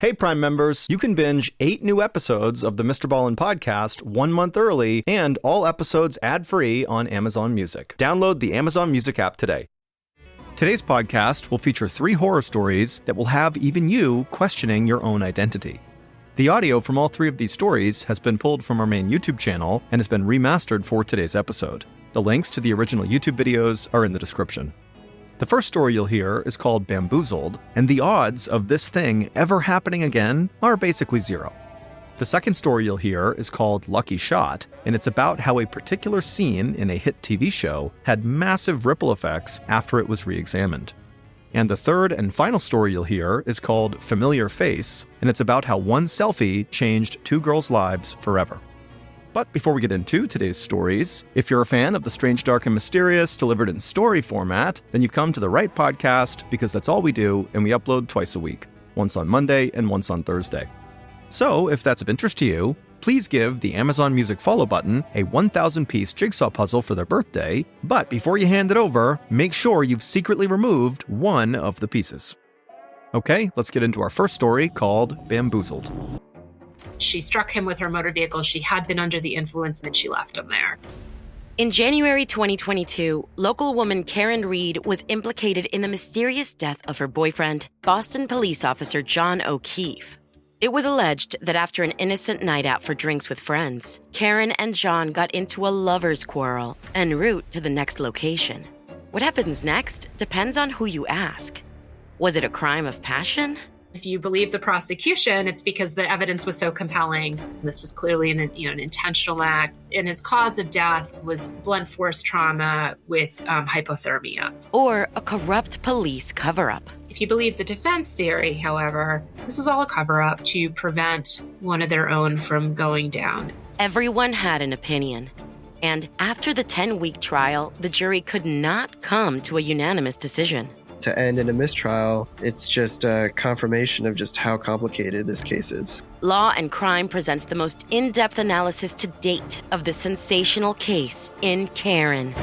Hey, Prime members, you can binge 8 new episodes of the MrBallen podcast 1 month early and all episodes ad-free on Amazon Music. Download the Amazon Music app today. Today's podcast will feature 3 horror stories that will have even you questioning your own identity. The audio from all 3 of these stories has been pulled from our main YouTube channel and has been remastered for today's episode. The links to the original YouTube videos are in the description. The first story you'll hear is called Bamboozled, and the odds of this thing ever happening again are basically 0. The second story you'll hear is called Lucky Shot, and it's about how a particular scene in a hit TV show had massive ripple effects after it was re-examined. And the third and final story you'll hear is called Familiar Face, and it's about how one selfie changed 2 girls' lives forever. But before we get into today's stories, if you're a fan of the strange, dark, and mysterious delivered in story format, then you've come to the right podcast because that's all we do, and we upload twice a week, once on Monday and once on Thursday. So if that's of interest to you, please give the Amazon Music follow button a 1,000-piece jigsaw puzzle for their birthday, but before you hand it over, make sure you've secretly removed one of the pieces. Okay, let's get into our first story called Bamboozled. She struck him with her motor vehicle. She had been under the influence and she left him there. In January 2022, local woman Karen Reed was implicated in the mysterious death of her boyfriend, Boston police officer John O'Keefe. It was alleged that after an innocent night out for drinks with friends, Karen and John got into a lover's quarrel en route to the next location. What happens next depends on who you ask. Was it a crime of passion? If you believe the prosecution, it's because the evidence was so compelling. This was clearly an intentional act, and his cause of death was blunt force trauma with hypothermia. Or a corrupt police cover-up. If you believe the defense theory, however, this was all a cover-up to prevent one of their own from going down. Everyone had an opinion. And after the 10-week trial, the jury could not come to a unanimous decision. To end in a mistrial, it's just a confirmation of just how complicated this case is. Law and Crime presents the most in-depth analysis to date of the sensational case in Karen.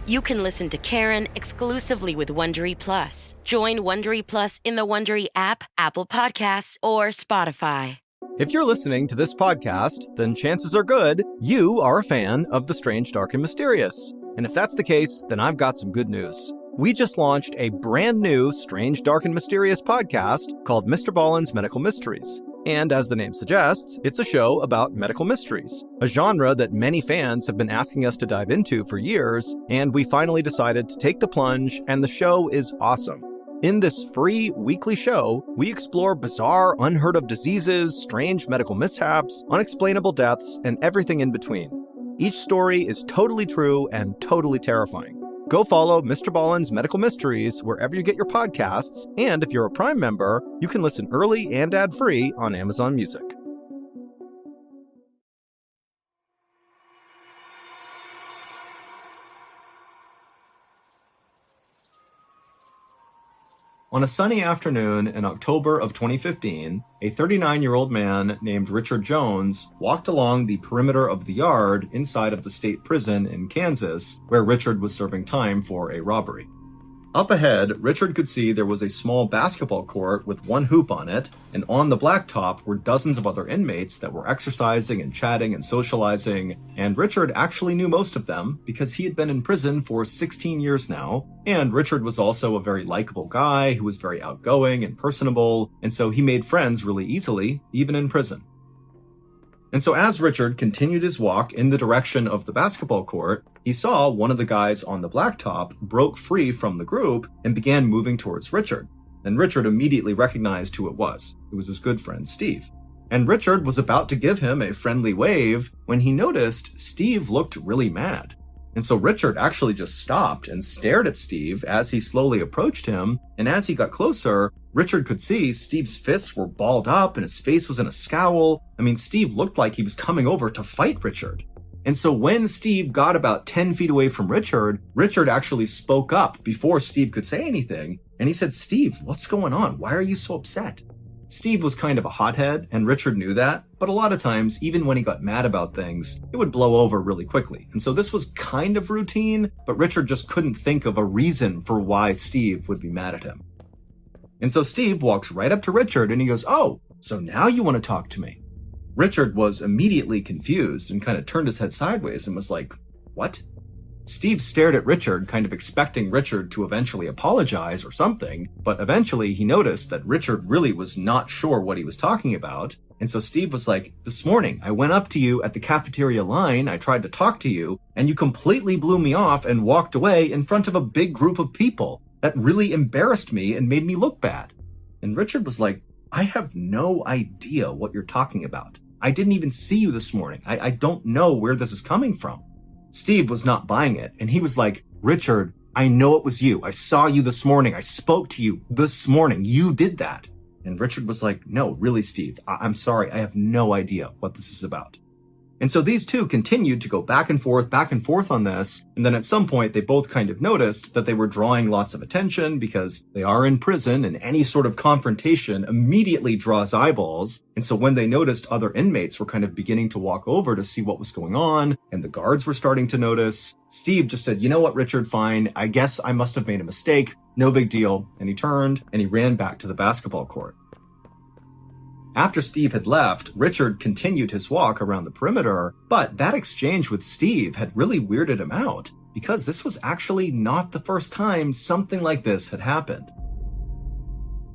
You can listen to Karen exclusively with Wondery Plus. Join Wondery Plus in the Wondery app, Apple Podcasts, or Spotify. If you're listening to this podcast, then chances are good you are a fan of the strange, dark, and mysterious. And if that's the case, then I've got some good news. We just launched a brand new strange, dark, and mysterious podcast called MrBallen's Medical Mysteries. And as the name suggests, it's a show about medical mysteries, a genre that many fans have been asking us to dive into for years, and we finally decided to take the plunge, and the show is awesome. In this free weekly show, we explore bizarre, unheard of diseases, strange medical mishaps, unexplainable deaths, and everything in between. Each story is totally true and totally terrifying. Go follow MrBallen's Medical Mysteries wherever you get your podcasts, and if you're a Prime member, you can listen early and ad-free on Amazon Music. On a sunny afternoon in October of 2015, a 39-year-old man named Richard Jones walked along the perimeter of the yard inside of the state prison in Kansas, where Richard was serving time for a robbery. Up ahead, Richard could see there was a small basketball court with one hoop on it, and on the blacktop were dozens of other inmates that were exercising and chatting and socializing, and Richard actually knew most of them because he had been in prison for 16 years now, and Richard was also a very likable guy who was very outgoing and personable, and so he made friends really easily, even in prison. And so as Richard continued his walk in the direction of the basketball court, he saw one of the guys on the blacktop broke free from the group and began moving towards Richard. And Richard immediately recognized who it was. It was his good friend, Steve. And Richard was about to give him a friendly wave when he noticed Steve looked really mad. And so Richard actually just stopped and stared at Steve as he slowly approached him, and as he got closer, Richard could see Steve's fists were balled up and his face was in a scowl. I mean, Steve looked like he was coming over to fight Richard. And so when Steve got about 10 feet away from Richard, Richard actually spoke up before Steve could say anything, and he said, "Steve, what's going on? Why are you so upset?" Steve was kind of a hothead, and Richard knew that, but a lot of times, even when he got mad about things, it would blow over really quickly. And so this was kind of routine, but Richard just couldn't think of a reason for why Steve would be mad at him. And so Steve walks right up to Richard and he goes, "Oh, so now you want to talk to me?" Richard was immediately confused and kind of turned his head sideways and was like, "What?" Steve stared at Richard, kind of expecting Richard to eventually apologize or something, but eventually he noticed that Richard really was not sure what he was talking about. And so Steve was like, "This morning, I went up to you at the cafeteria line, I tried to talk to you, and you completely blew me off and walked away in front of a big group of people. That really embarrassed me and made me look bad." And Richard was like, "I have no idea what you're talking about. I didn't even see you this morning. I don't know where this is coming from." Steve was not buying it, and he was like, "Richard, I know it was you. I saw you this morning. I spoke to you this morning. You did that." And Richard was like, "No, really, Steve, I'm sorry. I have no idea what this is about." And so these two continued to go back and forth on this. And then at some point, they both kind of noticed that they were drawing lots of attention because they are in prison and any sort of confrontation immediately draws eyeballs. And so when they noticed other inmates were kind of beginning to walk over to see what was going on and the guards were starting to notice, Steve just said, "You know what, Richard, fine. I guess I must have made a mistake. No big deal." And he turned and he ran back to the basketball court. After Steve had left, Richard continued his walk around the perimeter, but that exchange with Steve had really weirded him out because this was actually not the first time something like this had happened.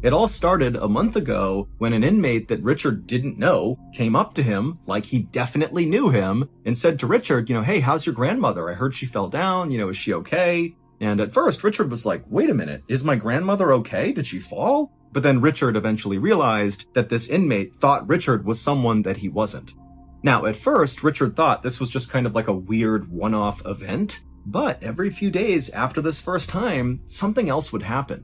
It all started a month ago when an inmate that Richard didn't know came up to him like he definitely knew him and said to Richard, "Hey, how's your grandmother? I heard she fell down. Is she okay?" And at first, Richard was like, "Wait a minute, is my grandmother okay? Did she fall?" But then Richard eventually realized that this inmate thought Richard was someone that he wasn't. Now, at first, Richard thought this was just kind of like a weird one-off event, but every few days after this first time, something else would happen.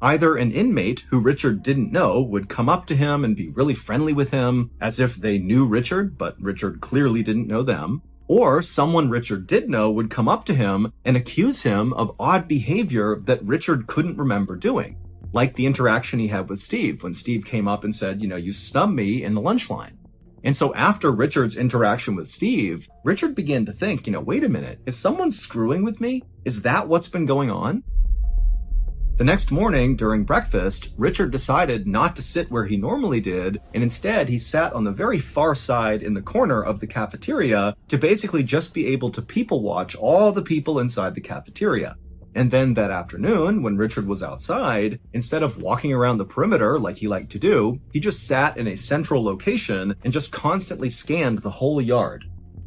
Either an inmate who Richard didn't know would come up to him and be really friendly with him, as if they knew Richard, but Richard clearly didn't know them, or someone Richard did know would come up to him and accuse him of odd behavior that Richard couldn't remember doing. Like the interaction he had with Steve when Steve came up and said, "You snubbed me in the lunch line." And so after Richard's interaction with Steve, Richard began to think, wait a minute, is someone screwing with me? Is that what's been going on? The next morning during breakfast, Richard decided not to sit where he normally did, and instead he sat on the very far side in the corner of the cafeteria to basically just be able to people watch all the people inside the cafeteria. And then that afternoon, when Richard was outside, instead of walking around the perimeter like he liked to do, he just sat in a central location and just constantly scanned the whole yard.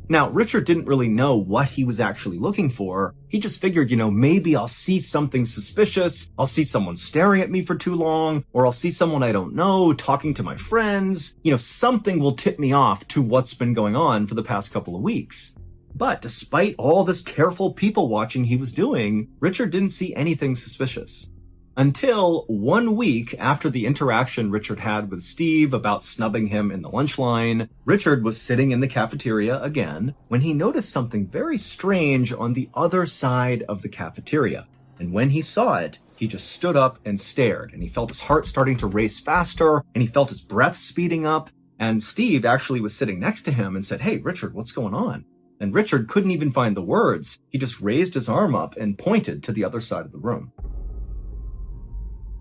Now, Richard didn't really know what he was actually looking for. He just figured, maybe I'll see something suspicious, I'll see someone staring at me for too long, or I'll see someone I don't know talking to my friends. Something will tip me off to what's been going on for the past couple of weeks. But despite all this careful people watching he was doing, Richard didn't see anything suspicious. Until 1 week after the interaction Richard had with Steve about snubbing him in the lunch line, Richard was sitting in the cafeteria again when he noticed something very strange on the other side of the cafeteria. And when he saw it, he just stood up and stared, and he felt his heart starting to race faster, and he felt his breath speeding up. And Steve actually was sitting next to him and said, "Hey, Richard, what's going on?" And Richard couldn't even find the words. He just raised his arm up and pointed to the other side of the room.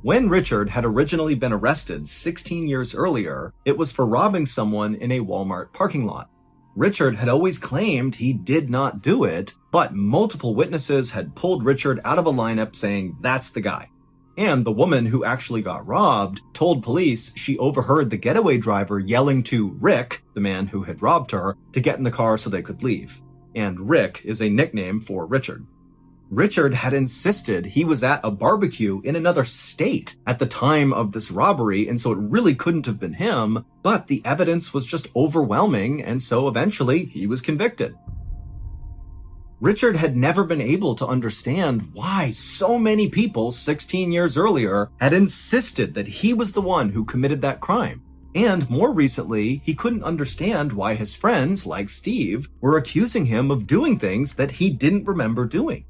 When Richard had originally been arrested 16 years earlier, it was for robbing someone in a Walmart parking lot. Richard had always claimed he did not do it, but multiple witnesses had pulled Richard out of a lineup saying, "That's the guy." And the woman who actually got robbed told police she overheard the getaway driver yelling to Rick, the man who had robbed her, to get in the car so they could leave. And Rick is a nickname for Richard. Richard had insisted he was at a barbecue in another state at the time of this robbery, and so it really couldn't have been him, but the evidence was just overwhelming, and so eventually he was convicted. Richard had never been able to understand why so many people 16 years earlier had insisted that he was the one who committed that crime. And more recently, he couldn't understand why his friends, like Steve, were accusing him of doing things that he didn't remember doing.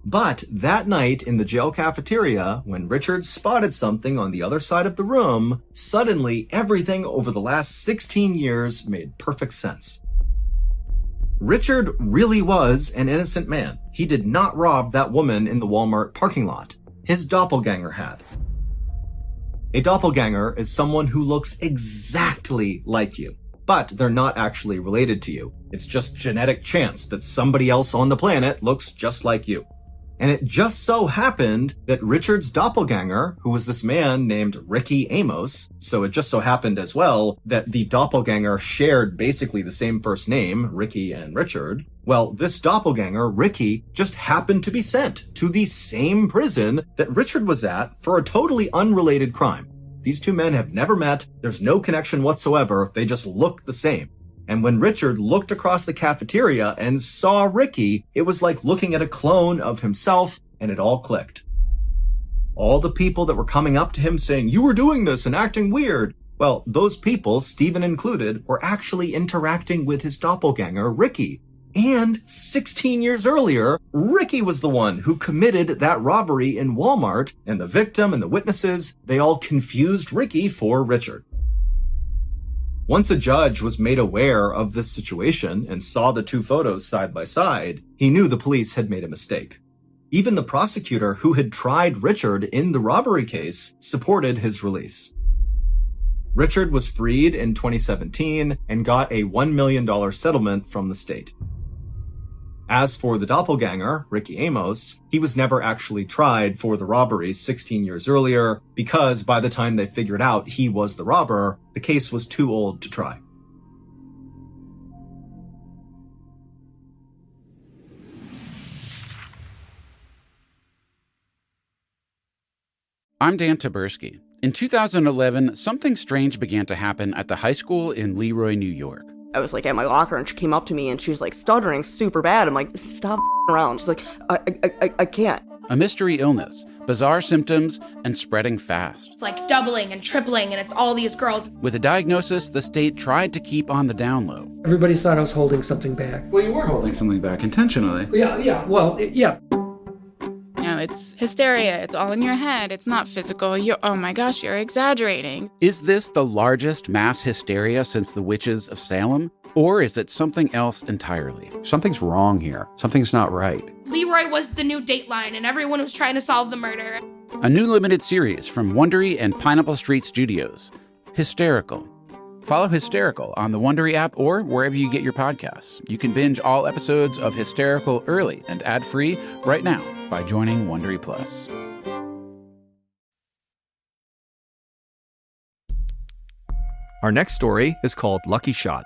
But that night in the jail cafeteria, when Richard spotted something on the other side of the room, suddenly everything over the last 16 years made perfect sense. Richard really was an innocent man. He did not rob that woman in the Walmart parking lot. His doppelganger had. A doppelganger is someone who looks exactly like you, but they're not actually related to you. It's just genetic chance that somebody else on the planet looks just like you. And it just so happened that Richard's doppelganger, who was this man named Ricky Amos, so it just so happened as well that the doppelganger shared basically the same first name, Ricky and Richard. Well, this doppelganger, Ricky, just happened to be sent to the same prison that Richard was at for a totally unrelated crime. These two men have never met, there's no connection whatsoever, they just look the same. And when Richard looked across the cafeteria and saw Ricky, it was like looking at a clone of himself, and it all clicked. All the people that were coming up to him saying, "You were doing this and acting weird," well, those people, Stephen included, were actually interacting with his doppelganger, Ricky. And 16 years earlier, Ricky was the one who committed that robbery in Walmart, and the victim and the witnesses, they all confused Ricky for Richard. Once a judge was made aware of this situation and saw the two photos side by side, he knew the police had made a mistake. Even the prosecutor who had tried Richard in the robbery case supported his release. Richard was freed in 2017 and got a $1 million settlement from the state. As for the doppelganger, Ricky Amos, he was never actually tried for the robbery 16 years earlier because by the time they figured out he was the robber, the case was too old to try. I'm Dan Taberski. In 2011, something strange began to happen at the high school in Leroy, New York. I was like at my locker and she came up to me and she was like stuttering super bad. I'm like, stop around. She's like, I can't. A mystery illness, bizarre symptoms, and spreading fast. It's like doubling and tripling and it's all these girls. With a diagnosis the state tried to keep on the down low. Everybody thought I was holding something back. Well, you were holding something back intentionally. Yeah. No, it's hysteria. It's all in your head. It's not physical. Oh my gosh, you're exaggerating. Is this the largest mass hysteria since the witches of Salem? Or is it something else entirely? Something's wrong here. Something's not right. Leroy was the new Dateline and everyone was trying to solve the murder. A new limited series from Wondery and Pineapple Street Studios. Hysterical. Follow Hysterical on the Wondery app or wherever you get your podcasts. You can binge all episodes of Hysterical early and ad-free right now by joining Wondery Plus. Our next story is called Lucky Shot.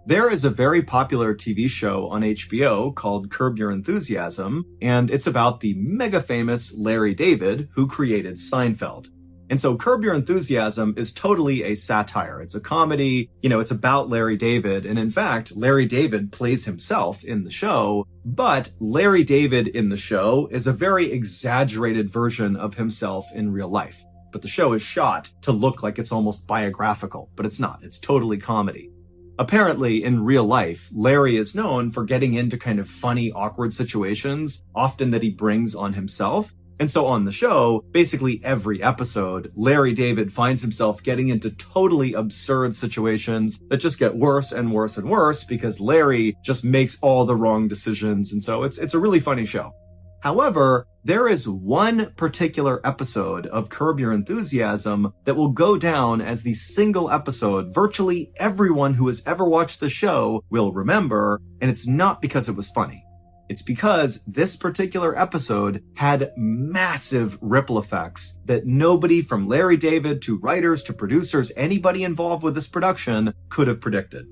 There is a very popular TV show on HBO called Curb Your Enthusiasm, and it's about the mega famous Larry David who created Seinfeld. And so Curb Your Enthusiasm is totally a satire. It's a comedy, it's about Larry David. And in fact, Larry David plays himself in the show, but Larry David in the show is a very exaggerated version of himself in real life. But the show is shot to look like it's almost biographical, but it's not. It's totally comedy. Apparently, in real life, Larry is known for getting into kind of funny, awkward situations, often that he brings on himself. And so on the show, basically every episode, Larry David finds himself getting into totally absurd situations that just get worse and worse and worse because Larry just makes all the wrong decisions. And so it's a really funny show. However, there is one particular episode of Curb Your Enthusiasm that will go down as the single episode virtually everyone who has ever watched the show will remember, and it's not because it was funny. It's because this particular episode had massive ripple effects that nobody from Larry David to writers to producers, anybody involved with this production could have predicted.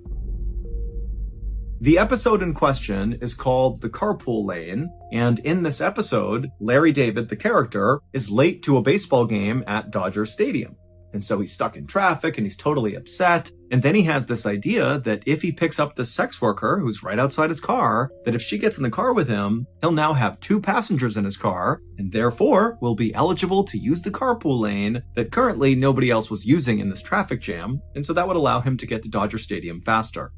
The episode in question is called The Carpool Lane, and in this episode, Larry David, the character, is late to a baseball game at Dodger Stadium. And so he's stuck in traffic and he's totally upset. And then he has this idea that if he picks up this sex worker who's right outside his car, that if she gets in the car with him, he'll now have 2 passengers in his car and therefore will be eligible to use the carpool lane that currently nobody else was using in this traffic jam. And so that would allow him to get to Dodger Stadium faster.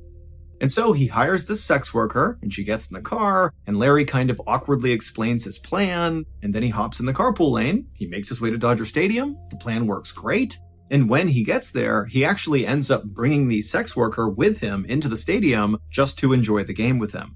And so he hires this sex worker and she gets in the car and Larry kind of awkwardly explains his plan. And then he hops in the carpool lane. He makes his way to Dodger Stadium. The plan works great. And when he gets there, he actually ends up bringing the sex worker with him into the stadium just to enjoy the game with him.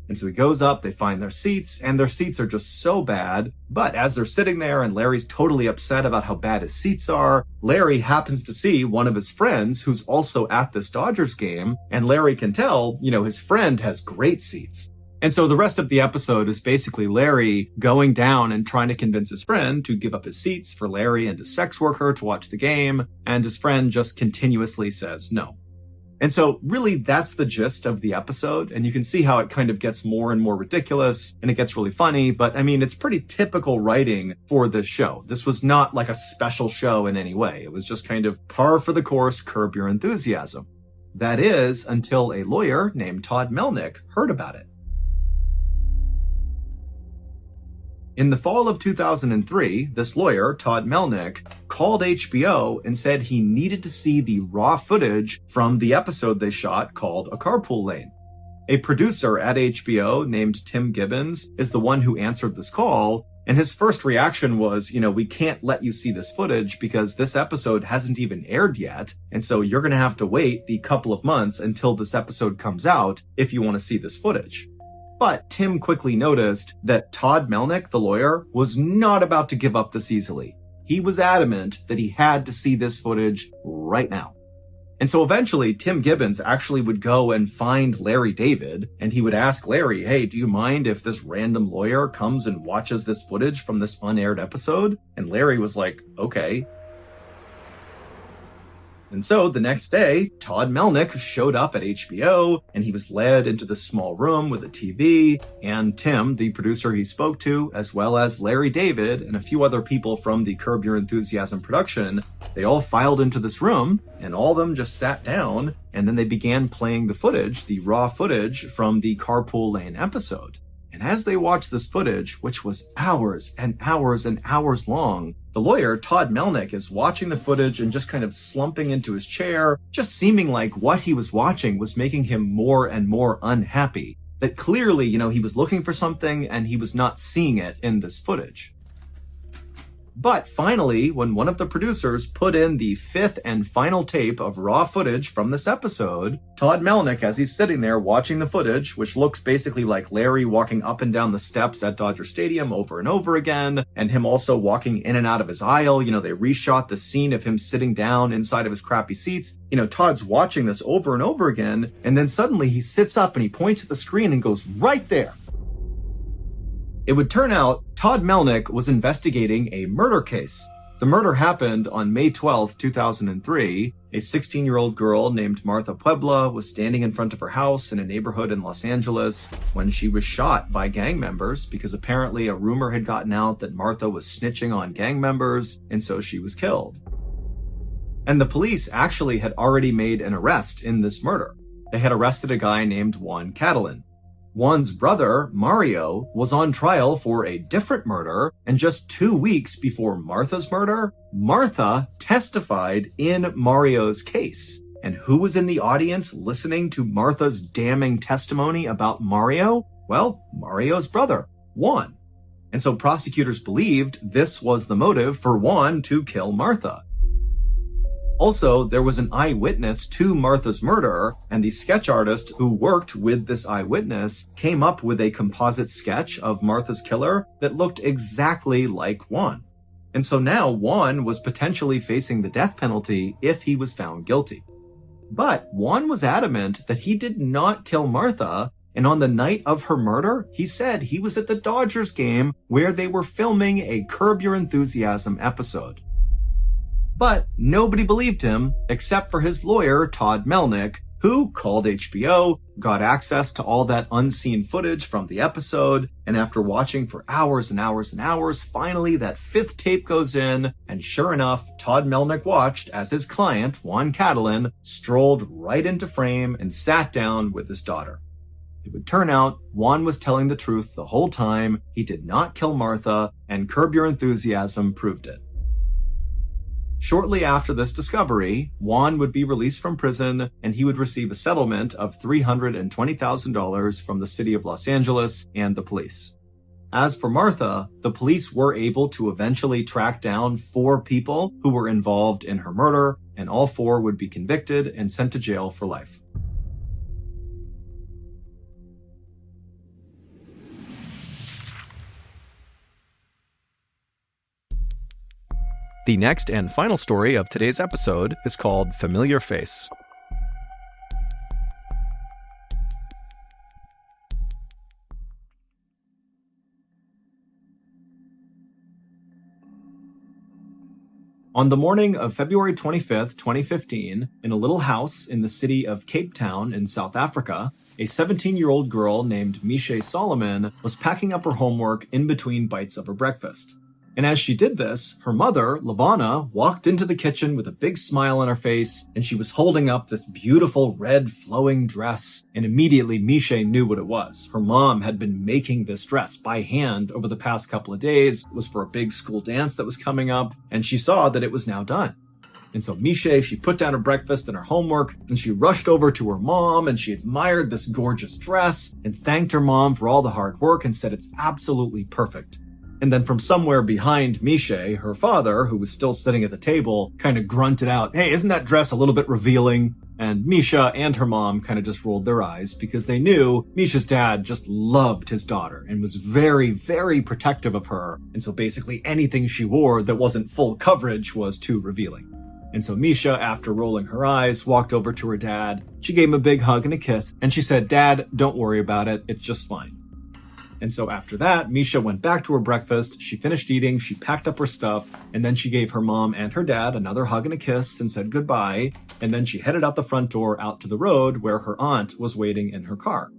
And so he goes up, they find their seats, and their seats are just so bad. But as they're sitting there and Larry's totally upset about how bad his seats are, Larry happens to see one of his friends who's also at this Dodgers game, and Larry can tell, his friend has great seats. And so the rest of the episode is basically Larry going down and trying to convince his friend to give up his seats for Larry and his sex worker to watch the game, and his friend just continuously says no. And so really that's the gist of the episode, and you can see how it kind of gets more and more ridiculous, and it gets really funny, but it's pretty typical writing for this show. This was not like a special show in any way. It was just kind of par for the course, Curb Your Enthusiasm. That is, until a lawyer named Todd Melnick heard about it. In the fall of 2003, this lawyer, Todd Melnick, called HBO and said he needed to see the raw footage from the episode they shot called A Carpool Lane. A producer at HBO named Tim Gibbons is the one who answered this call, and his first reaction was, we can't let you see this footage because this episode hasn't even aired yet, and so you're going to have to wait the couple of months until this episode comes out if you want to see this footage. But Tim quickly noticed that Todd Melnick, the lawyer, was not about to give up this easily. He was adamant that he had to see this footage right now. And so eventually, Tim Gibbons actually would go and find Larry David, and he would ask Larry, hey, do you mind if this random lawyer comes and watches this footage from this unaired episode? And Larry was like, okay. And so the next day, Todd Melnick showed up at HBO, and he was led into this small room with a TV, and Tim, the producer he spoke to, as well as Larry David and a few other people from the Curb Your Enthusiasm production, they all filed into this room, and all of them just sat down, and then they began playing the footage, the raw footage from the Carpool Lane episode. And as they watched this footage, which was hours and hours and hours long, the lawyer, Todd Melnick, is watching the footage and just kind of slumping into his chair, just seeming like what he was watching was making him more and more unhappy. That clearly, he was looking for something and he was not seeing it in this footage. But finally, when one of the producers put in the fifth and final tape of raw footage from this episode, Todd Melnick, as he's sitting there watching the footage, which looks basically like Larry walking up and down the steps at Dodger Stadium over and over again, and him also walking in and out of his aisle, they reshot the scene of him sitting down inside of his crappy seats. Todd's watching this over and over again, and then suddenly he sits up and he points at the screen and goes, right there. It would turn out Todd Melnick was investigating a murder case. The murder happened on May 12, 2003. A 16-year-old girl named Martha Puebla was standing in front of her house in a neighborhood in Los Angeles when she was shot by gang members because apparently a rumor had gotten out that Martha was snitching on gang members, and so she was killed. And the police actually had already made an arrest in this murder. They had arrested a guy named Juan Catalan. Juan's brother, Mario, was on trial for a different murder, and just 2 weeks before Martha's murder, Martha testified in Mario's case. And who was in the audience listening to Martha's damning testimony about Mario? Well, Mario's brother, Juan. And so prosecutors believed this was the motive for Juan to kill Martha. Also, there was an eyewitness to Martha's murder, and the sketch artist who worked with this eyewitness came up with a composite sketch of Martha's killer that looked exactly like Juan. And so now Juan was potentially facing the death penalty if he was found guilty. But Juan was adamant that he did not kill Martha, and on the night of her murder, he said he was at the Dodgers game where they were filming a Curb Your Enthusiasm episode. But nobody believed him except for his lawyer, Todd Melnick, who called HBO, got access to all that unseen footage from the episode, and after watching for hours and hours and hours, finally that fifth tape goes in, and sure enough, Todd Melnick watched as his client, Juan Catalan, strolled right into frame and sat down with his daughter. It would turn out Juan was telling the truth the whole time, he did not kill Martha, and Curb Your Enthusiasm proved it. Shortly after this discovery, Juan would be released from prison and he would receive a settlement of $320,000 from the city of Los Angeles and the police. As for Martha, the police were able to eventually track down 4 people who were involved in her murder, and all 4 would be convicted and sent to jail for life. The next and final story of today's episode is called Familiar Face. On the morning of February 25th, 2015, in a little house in the city of Cape Town in South Africa, a 17-year-old girl named Misha Solomon was packing up her homework in between bites of her breakfast. And as she did this, her mother, Lavana, walked into the kitchen with a big smile on her face, and she was holding up this beautiful red flowing dress, and immediately Misha knew what it was. Her mom had been making this dress by hand over the past couple of days. It was for a big school dance that was coming up, and she saw that it was now done. And so Misha, she put down her breakfast and her homework, and she rushed over to her mom, and she admired this gorgeous dress, and thanked her mom for all the hard work and said it's absolutely perfect. And then from somewhere behind Misha, her father, who was still sitting at the table, kind of grunted out, "Hey, isn't that dress a little bit revealing?" And Misha and her mom kind of just rolled their eyes because they knew Misha's dad just loved his daughter and was very, very protective of her. And so basically anything she wore that wasn't full coverage was too revealing. And so Misha, after rolling her eyes, walked over to her dad. She gave him a big hug and a kiss, and she said, "Dad, don't worry about it. It's just fine." And so after that, Misha went back to her breakfast, she finished eating, she packed up her stuff, and then she gave her mom and her dad another hug and a kiss and said goodbye, and then she headed out the front door out to the road where her aunt was waiting in her car.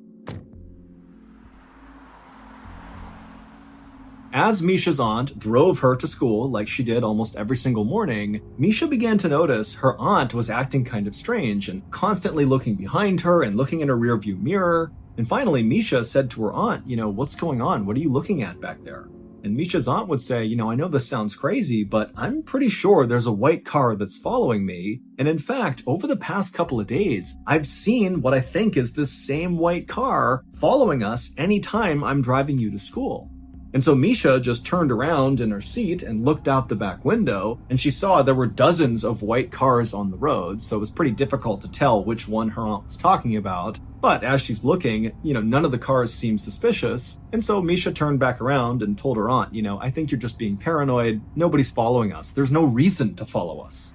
As Misha's aunt drove her to school, like she did almost every single morning, Misha began to notice her aunt was acting kind of strange and constantly looking behind her and looking in her rearview mirror. And finally, Misha said to her aunt, "What's going on? What are you looking at back there?" And Misha's aunt would say, "I know this sounds crazy, but I'm pretty sure there's a white car that's following me. And in fact, over the past couple of days, I've seen what I think is this same white car following us anytime I'm driving you to school." And so Misha just turned around in her seat and looked out the back window, and she saw there were dozens of white cars on the road, so it was pretty difficult to tell which one her aunt was talking about. But as she's looking, none of the cars seemed suspicious, and so Misha turned back around and told her aunt, "I think you're just being paranoid. Nobody's following us. There's no reason to follow us."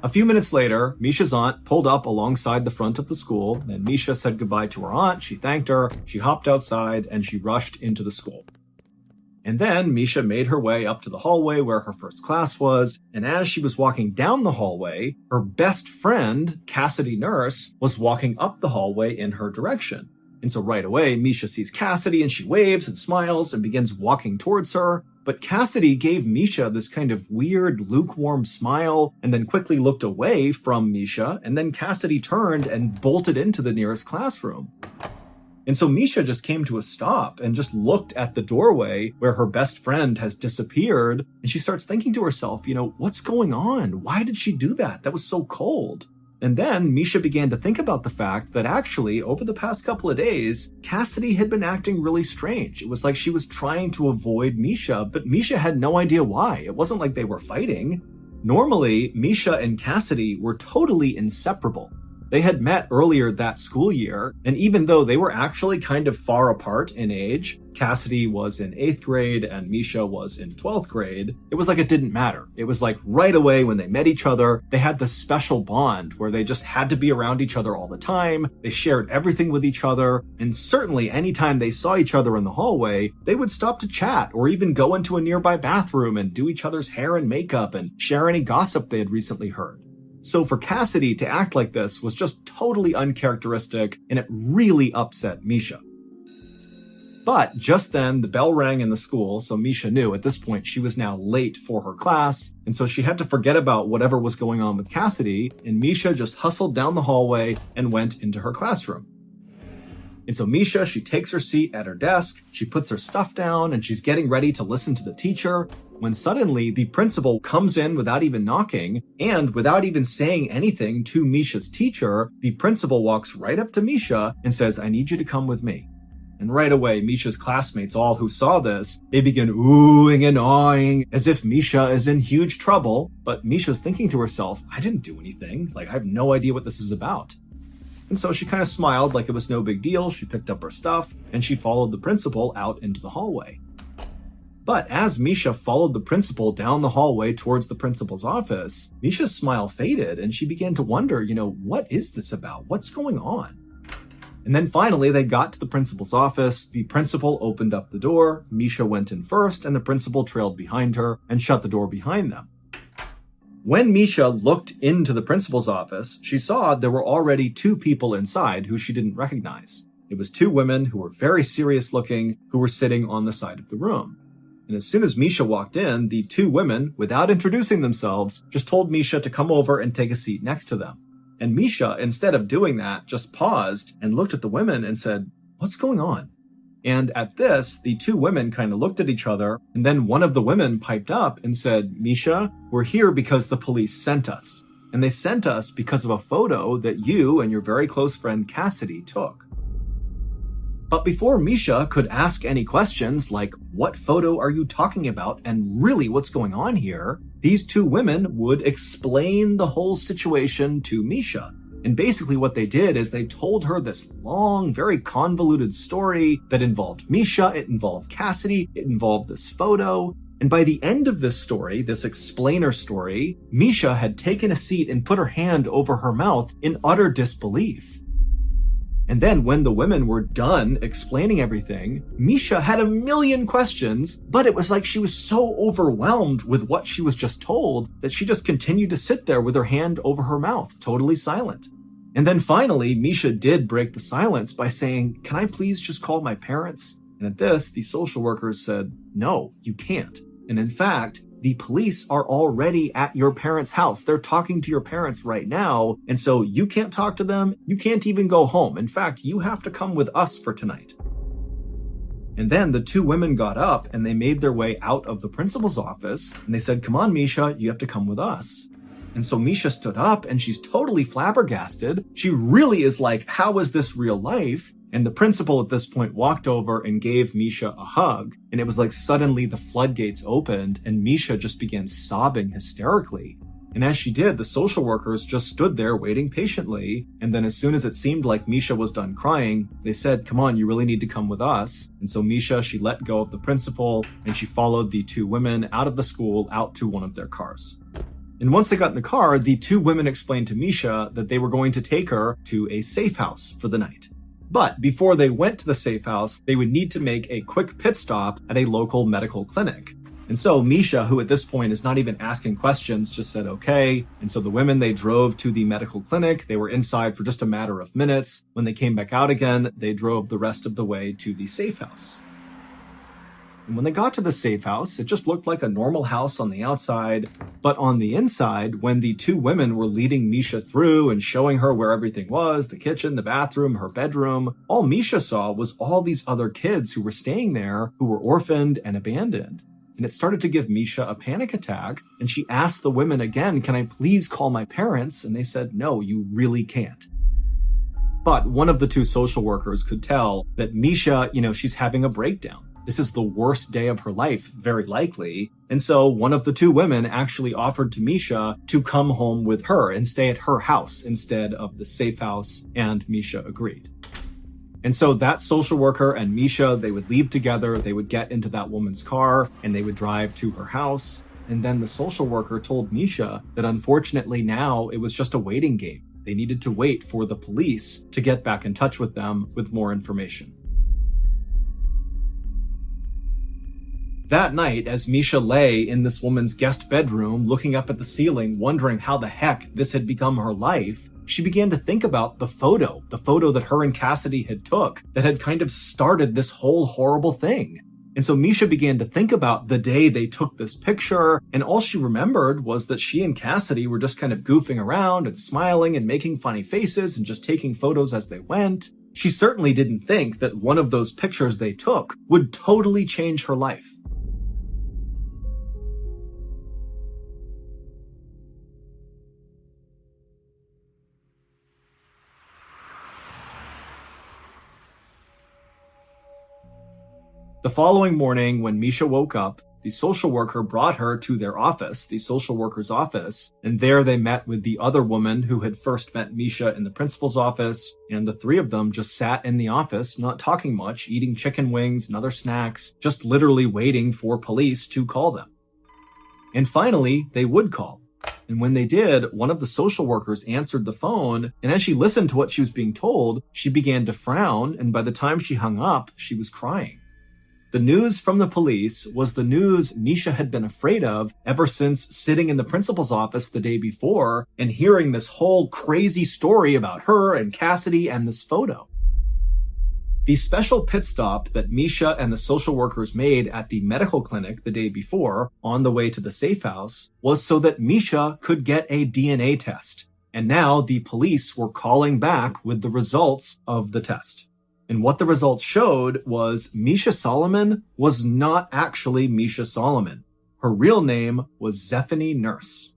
A few minutes later, Misha's aunt pulled up alongside the front of the school, and Misha said goodbye to her aunt, she thanked her, she hopped outside, and she rushed into the school. And then Misha made her way up to the hallway where her first class was, and as she was walking down the hallway, her best friend, Cassidy Nurse, was walking up the hallway in her direction. And so right away, Misha sees Cassidy and she waves and smiles and begins walking towards her. But Cassidy gave Misha this kind of weird, lukewarm smile and then quickly looked away from Misha, and then Cassidy turned and bolted into the nearest classroom. And so Misha just came to a stop and just looked at the doorway where her best friend has disappeared, and she starts thinking to herself, what's going on? Why did she do that? That was so cold. And then Misha began to think about the fact that actually, over the past couple of days, Cassidy had been acting really strange. It was like she was trying to avoid Misha, but Misha had no idea why. It wasn't like they were fighting. Normally, Misha and Cassidy were totally inseparable. They had met earlier that school year, and even though they were actually kind of far apart in age, Cassidy was in 8th grade and Misha was in 12th grade, it was like it didn't matter. It was like right away when they met each other, they had this special bond where they just had to be around each other all the time, they shared everything with each other, and certainly anytime they saw each other in the hallway, they would stop to chat or even go into a nearby bathroom and do each other's hair and makeup and share any gossip they had recently heard. So for Cassidy to act like this was just totally uncharacteristic, and it really upset Misha. But just then, the bell rang in the school, so Misha knew at this point she was now late for her class, and so she had to forget about whatever was going on with Cassidy, and Misha just hustled down the hallway and went into her classroom. And so Misha, she takes her seat at her desk, she puts her stuff down, and she's getting ready to listen to the teacher, when suddenly the principal comes in without even knocking, and without even saying anything to Misha's teacher, the principal walks right up to Misha and says, "I need you to come with me." And right away, Misha's classmates, all who saw this, they begin oohing and awing as if Misha is in huge trouble. But Misha's thinking to herself, I didn't do anything. I have no idea what this is about. And so she kind of smiled like it was no big deal. She picked up her stuff and she followed the principal out into the hallway. But as Misha followed the principal down the hallway towards the principal's office, Misha's smile faded and she began to wonder, what is this about? What's going on? And then finally, they got to the principal's office. The principal opened up the door. Misha went in first, and the principal trailed behind her and shut the door behind them. When Misha looked into the principal's office, she saw there were already 2 people inside who she didn't recognize. It was 2 women who were very serious looking, who were sitting on the side of the room. And as soon as Misha walked in, the 2 women, without introducing themselves, just told Misha to come over and take a seat next to them. And Misha, instead of doing that, just paused and looked at the women and said, "What's going on?" And at this, the 2 women kind of looked at each other, and then one of the women piped up and said, "Misha, we're here because the police sent us. And they sent us because of a photo that you and your very close friend Cassidy took." But before Misha could ask any questions like, what photo are you talking about and really what's going on here, these 2 women would explain the whole situation to Misha. And basically what they did is they told her this long, very convoluted story that involved Misha, it involved Cassidy, it involved this photo. And by the end of this story, this explainer story, Misha had taken a seat and put her hand over her mouth in utter disbelief. And then when the women were done explaining everything, Misha had a million questions, but it was like she was so overwhelmed with what she was just told that she just continued to sit there with her hand over her mouth, totally silent. And then finally, Misha did break the silence by saying, "Can I please just call my parents?" And at this, the social workers said, "No, you can't. And in fact, the police are already at your parents' house. They're talking to your parents right now. And so you can't talk to them. You can't even go home. In fact, you have to come with us for tonight." And then the 2 women got up and they made their way out of the principal's office. And they said, "Come on, Misha, you have to come with us." And so Misha stood up and she's totally flabbergasted. She really is like, how is this real life? And the principal at this point walked over and gave Misha a hug. And it was like suddenly the floodgates opened and Misha just began sobbing hysterically. And as she did, the social workers just stood there waiting patiently. And then as soon as it seemed like Misha was done crying, they said, "Come on, you really need to come with us." And so Misha, she let go of the principal and she followed the 2 women out of the school out to one of their cars. And once they got in the car, the 2 women explained to Misha that they were going to take her to a safe house for the night. But before they went to the safe house, they would need to make a quick pit stop at a local medical clinic. And so Misha, who at this point is not even asking questions, just said, okay. And so the women, they drove to the medical clinic. They were inside for just a matter of minutes. When they came back out again, they drove the rest of the way to the safe house. And when they got to the safe house, it just looked like a normal house on the outside. But on the inside, when the 2 women were leading Misha through and showing her where everything was, the kitchen, the bathroom, her bedroom, all Misha saw was all these other kids who were staying there, who were orphaned and abandoned. And it started to give Misha a panic attack. And she asked the women again, "Can I please call my parents?" And they said, "No, you really can't." But one of the 2 social workers could tell that Misha, she's having a breakdown. This is the worst day of her life, very likely. And so one of the 2 women actually offered to Misha to come home with her and stay at her house instead of the safe house, and Misha agreed. And so that social worker and Misha, they would leave together, they would get into that woman's car, and they would drive to her house. And then the social worker told Misha that unfortunately now it was just a waiting game. They needed to wait for the police to get back in touch with them with more information. That night, as Misha lay in this woman's guest bedroom, looking up at the ceiling, wondering how the heck this had become her life, she began to think about the photo that her and Cassidy had took that had kind of started this whole horrible thing. And so Misha began to think about the day they took this picture, and all she remembered was that she and Cassidy were just kind of goofing around and smiling and making funny faces and just taking photos as they went. She certainly didn't think that one of those pictures they took would totally change her life. The following morning, when Misha woke up, the social worker brought her to their office, the social worker's office, and there they met with the other woman who had first met Misha in the principal's office, and the three of them just sat in the office, not talking much, eating chicken wings and other snacks, just literally waiting for police to call them. And finally, they would call. And when they did, one of the social workers answered the phone, and as she listened to what she was being told, she began to frown, and by the time she hung up, she was crying. The news from the police was the news Misha had been afraid of ever since sitting in the principal's office the day before and hearing this whole crazy story about her and Cassidy and this photo. The special pit stop that Misha and the social workers made at the medical clinic the day before on the way to the safe house was so that Misha could get a DNA test. And now the police were calling back with the results of the test. And what the results showed was Misha Solomon was not actually Misha Solomon. Her real name was Zephany Nurse.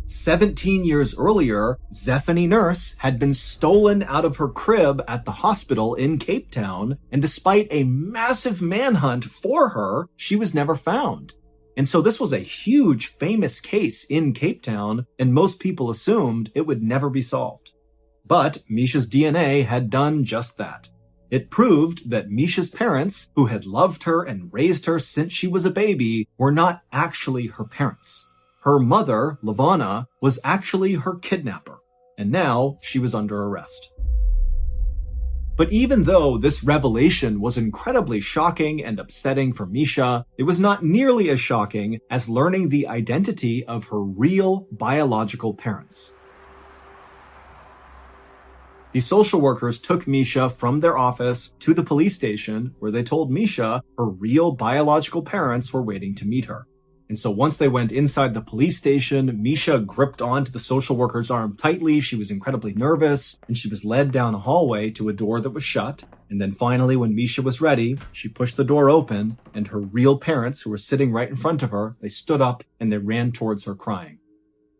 17 years earlier, Zephany Nurse had been stolen out of her crib at the hospital in Cape Town, and despite a massive manhunt for her, she was never found. And so this was a huge, famous case in Cape Town, and most people assumed it would never be solved. But Misha's DNA had done just that. It proved that Misha's parents, who had loved her and raised her since she was a baby, were not actually her parents. Her mother, Lavana, was actually her kidnapper, and now she was under arrest. But even though this revelation was incredibly shocking and upsetting for Misha, it was not nearly as shocking as learning the identity of her real biological parents. The social workers took Misha from their office to the police station where they told Misha her real biological parents were waiting to meet her. And so once they went inside the police station, Misha gripped onto the social worker's arm tightly. She was incredibly nervous, and she was led down a hallway to a door that was shut. And then finally, when Misha was ready, she pushed the door open, and her real parents, who were sitting right in front of her, they stood up and they ran towards her crying.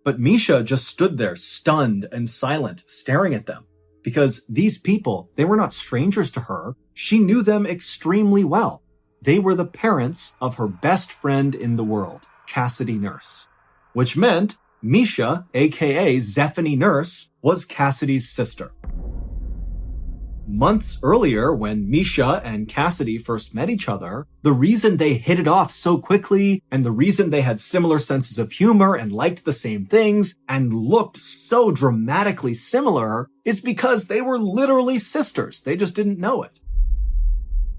But Misha just stood there, stunned and silent, staring at them. Because these people, they were not strangers to her. She knew them extremely well. They were the parents of her best friend in the world, Cassidy Nurse. Which meant Misha, aka Zephany Nurse, was Cassidy's sister. Months earlier, when Misha and Cassidy first met each other, the reason they hit it off so quickly and the reason they had similar senses of humor and liked the same things and looked so dramatically similar is because they were literally sisters. They just didn't know it.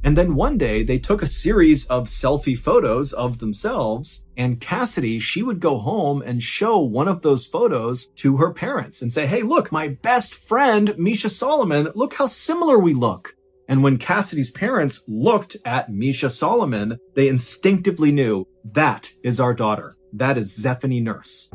And then one day they took a series of selfie photos of themselves, and Cassidy, she would go home and show one of those photos to her parents and say, "Hey, look, my best friend, Misha Solomon, look how similar we look." And when Cassidy's parents looked at Misha Solomon, they instinctively knew, that is our daughter. That is Zephany Nurse.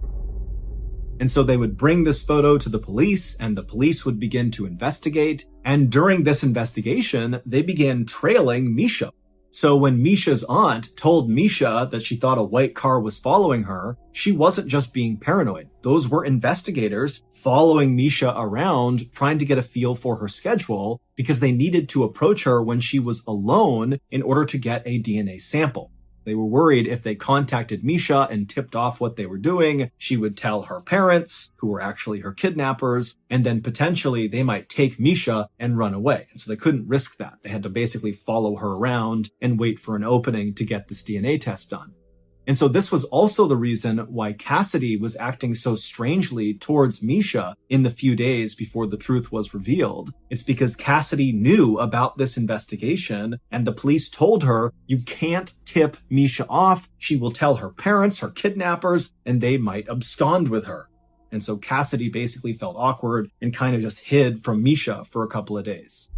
And so they would bring this photo to the police, and the police would begin to investigate. And during this investigation, they began trailing Misha. So when Misha's aunt told Misha that she thought a white car was following her, she wasn't just being paranoid. Those were investigators following Misha around, trying to get a feel for her schedule, because they needed to approach her when she was alone in order to get a DNA sample. They were worried if they contacted Misha and tipped off what they were doing, she would tell her parents, who were actually her kidnappers, and then potentially they might take Misha and run away. And so they couldn't risk that. They had to basically follow her around and wait for an opening to get this DNA test done. And so this was also the reason why Cassidy was acting so strangely towards Misha in the few days before the truth was revealed. It's because Cassidy knew about this investigation, and the police told her, you can't tip Misha off. She will tell her parents, her kidnappers, and they might abscond with her. And so Cassidy basically felt awkward and kind of just hid from Misha for a couple of days.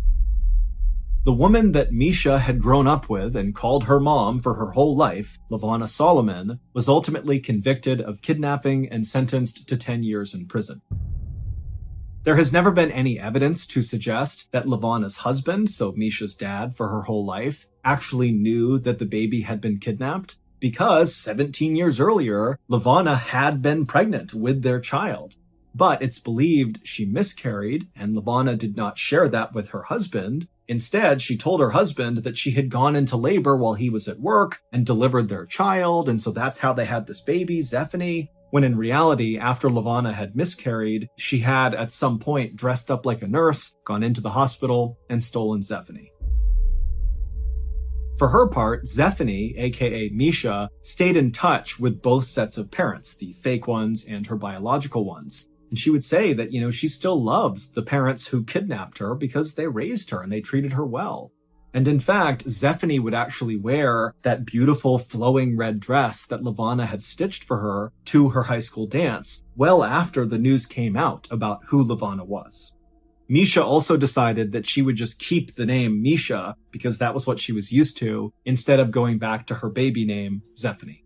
The woman that Misha had grown up with and called her mom for her whole life, Lavana Solomon, was ultimately convicted of kidnapping and sentenced to 10 years in prison. There has never been any evidence to suggest that Lavana's husband, so Misha's dad for her whole life, actually knew that the baby had been kidnapped, because 17 years earlier, Lavana had been pregnant with their child. But it's believed she miscarried, and Lavana did not share that with her husband, Instead, she told her husband that she had gone into labor while he was at work and delivered their child, and so that's how they had this baby, Zephany, when in reality, after LaVonna had miscarried, she had at some point dressed up like a nurse, gone into the hospital, and stolen Zephany. For her part, Zephany, aka Misha, stayed in touch with both sets of parents, the fake ones and her biological ones. And she would say that, she still loves the parents who kidnapped her because they raised her and they treated her well. And in fact, Zephany would actually wear that beautiful flowing red dress that LaVonna had stitched for her to her high school dance, well after the news came out about who LaVonna was. Misha also decided that she would just keep the name Misha because that was what she was used to, instead of going back to her baby name, Zephany.